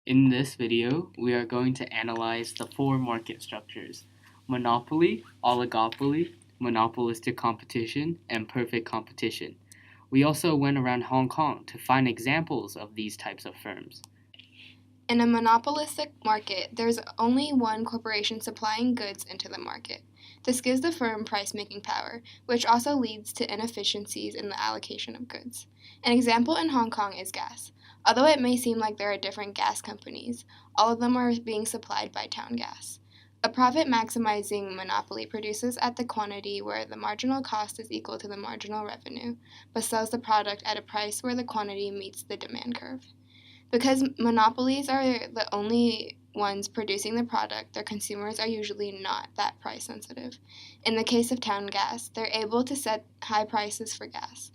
In this video, we are going to analyze the four market structures: monopoly, oligopoly, monopolistic competition, and perfect competition. We also went around Hong Kong to find examples of these types of firms. In a monopolistic market, there's only one corporation supplying goods into the market. This gives the firm price-making power, which also leads to inefficiencies in the allocation of goods. An example in Hong Kong is gas. Although it may seem like there are different gas companies, all of them are being supplied by town gas. A profit-maximizing monopoly produces at the quantity where the marginal cost is equal to the marginal revenue, but sells the product at a price where the quantity meets the demand curve. Because monopolies are the only ones producing the product, their consumers are usually not that price sensitive. In the case of town gas, they're able to set high prices for gas,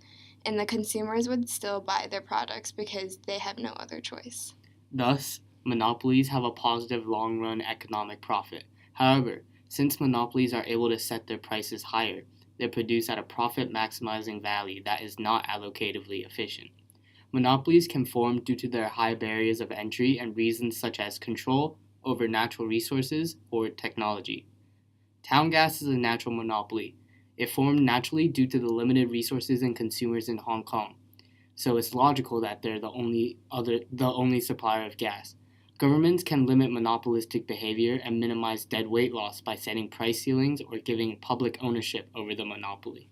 and the consumers would still buy their products because they have no other choice. Thus, monopolies have a positive long-run economic profit. However, since monopolies are able to set their prices higher, they produce at a profit-maximizing value that is not allocatively efficient. Monopolies can form due to their high barriers of entry and reasons such as control over natural resources or technology. Town gas is a natural monopoly. It formed naturally due to the limited resources and consumers in Hong Kong, so it's logical that they're the only supplier of gas. Governments can limit monopolistic behavior and minimize dead weight loss by setting price ceilings or giving public ownership over the monopoly.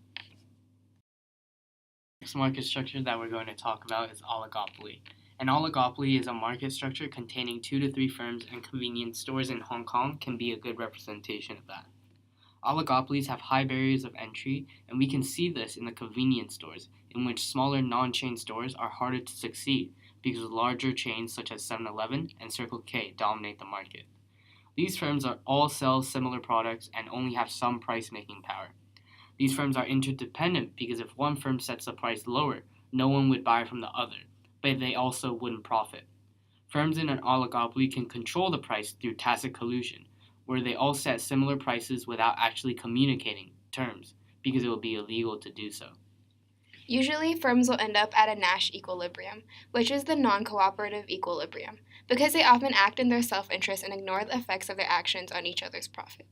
Next market structure that we're going to talk about is oligopoly. An oligopoly is a market structure containing 2 to 3 firms, and convenience stores in Hong Kong can be a good representation of that. Oligopolies have high barriers of entry, and we can see this in the convenience stores, in which smaller non-chain stores are harder to succeed because larger chains such as 7-Eleven and Circle K dominate the market. These firms all sell similar products and only have some price-making power. These firms are interdependent because if one firm sets the price lower, no one would buy from the other, but they also wouldn't profit. Firms in an oligopoly can control the price through tacit collusion, where they all set similar prices without actually communicating terms, because it would be illegal to do so. Usually, firms will end up at a Nash equilibrium, which is the non-cooperative equilibrium, because they often act in their self-interest and ignore the effects of their actions on each other's profit.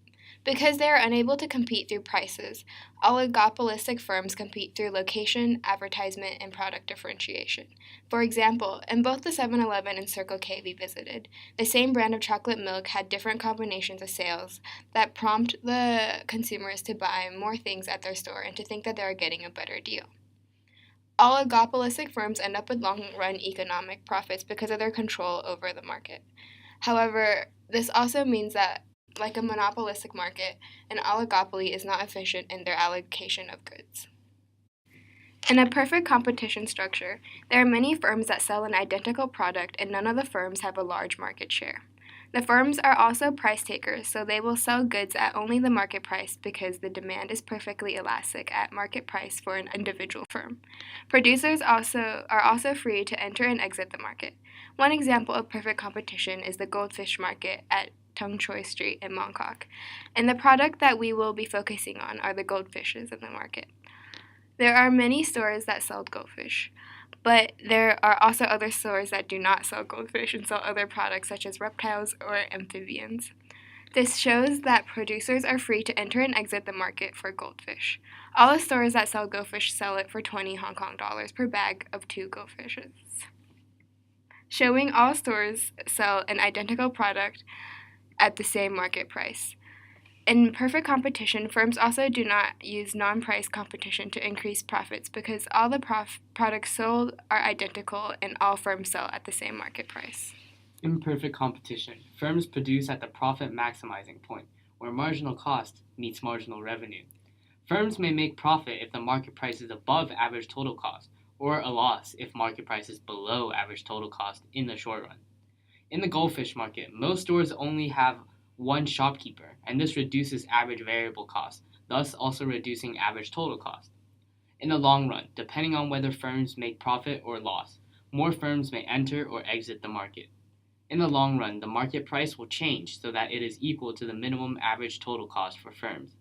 Because they are unable to compete through prices, oligopolistic firms compete through location, advertisement, and product differentiation. For example, in both the 7-Eleven and Circle K we visited, the same brand of chocolate milk had different combinations of sales that prompt the consumers to buy more things at their store and to think that they are getting a better deal. Oligopolistic firms end up with long-run economic profits because of their control over the market. However, this also means that, like a monopolistic market, an oligopoly is not efficient in their allocation of goods. In a perfect competition structure, there are many firms that sell an identical product and none of the firms have a large market share. The firms are also price takers, so they will sell goods at only the market price because the demand is perfectly elastic at market price for an individual firm. Producers are also free to enter and exit the market. One example of perfect competition is the goldfish market at Tung Choi Street in Mongkok, and the product that we will be focusing on are the goldfishes in the market. There are many stores that sell goldfish, but there are also other stores that do not sell goldfish and sell other products such as reptiles or amphibians. This shows that producers are free to enter and exit the market for goldfish. All the stores that sell goldfish sell it for 20 Hong Kong dollars per bag of 2 goldfishes, showing all stores sell an identical product at the same market price. In perfect competition, firms also do not use non-price competition to increase profits because all the products sold are identical and all firms sell at the same market price. In perfect competition, firms produce at the profit maximizing point, where marginal cost meets marginal revenue. Firms may make profit if the market price is above average total cost, or a loss if market price is below average total cost in the short run. In the goldfish market, most stores only have one shopkeeper, and this reduces average variable cost, thus also reducing average total cost. In the long run, depending on whether firms make profit or loss, more firms may enter or exit the market. In the long run, the market price will change so that it is equal to the minimum average total cost for firms.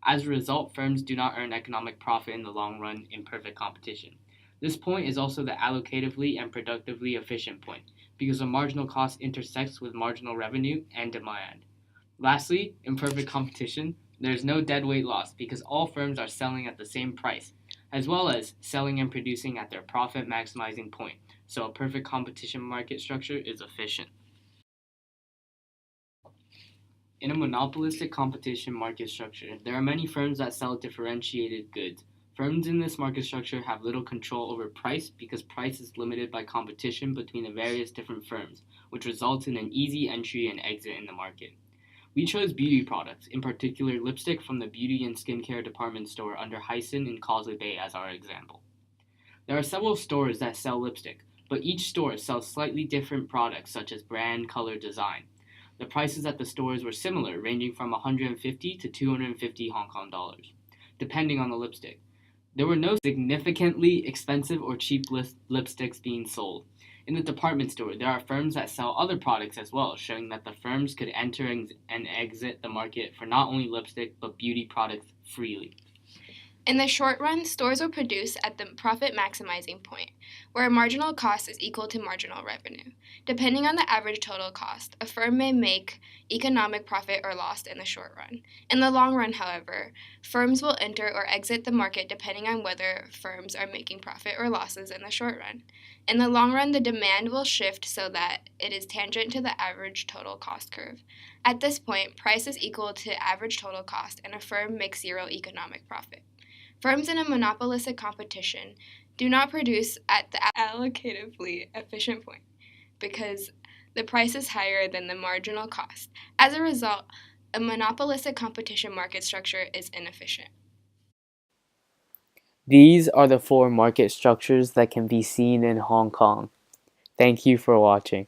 As a result, firms do not earn economic profit in the long run in perfect competition. This point is also the allocatively and productively efficient point, because the marginal cost intersects with marginal revenue and demand. Lastly, in perfect competition, there is no deadweight loss because all firms are selling at the same price, as well as selling and producing at their profit maximizing point, so a perfect competition market structure is efficient. In a monopolistic competition market structure, there are many firms that sell differentiated goods. Firms in this market structure have little control over price because price is limited by competition between the various different firms, which results in an easy entry and exit in the market. We chose beauty products, in particular lipstick from the beauty and skincare department store under Hyson in Causeway Bay as our example. There are several stores that sell lipstick, but each store sells slightly different products such as brand, color, design. The prices at the stores were similar, ranging from 150 to 250 Hong Kong dollars, depending on the lipstick. There were no significantly expensive or cheap lipsticks being sold. In the department store, there are firms that sell other products as well, showing that the firms could enter and exit the market for not only lipstick but beauty products freely. In the short run, stores will produce at the profit maximizing point, where marginal cost is equal to marginal revenue. Depending on the average total cost, a firm may make economic profit or loss in the short run. In the long run, however, firms will enter or exit the market depending on whether firms are making profit or losses in the short run. In the long run, the demand will shift so that it is tangent to the average total cost curve. At this point, price is equal to average total cost, and a firm makes zero economic profit. Firms in a monopolistic competition do not produce at the allocatively efficient point because the price is higher than the marginal cost. As a result, a monopolistic competition market structure is inefficient. These are the 4 market structures that can be seen in Hong Kong. Thank you for watching.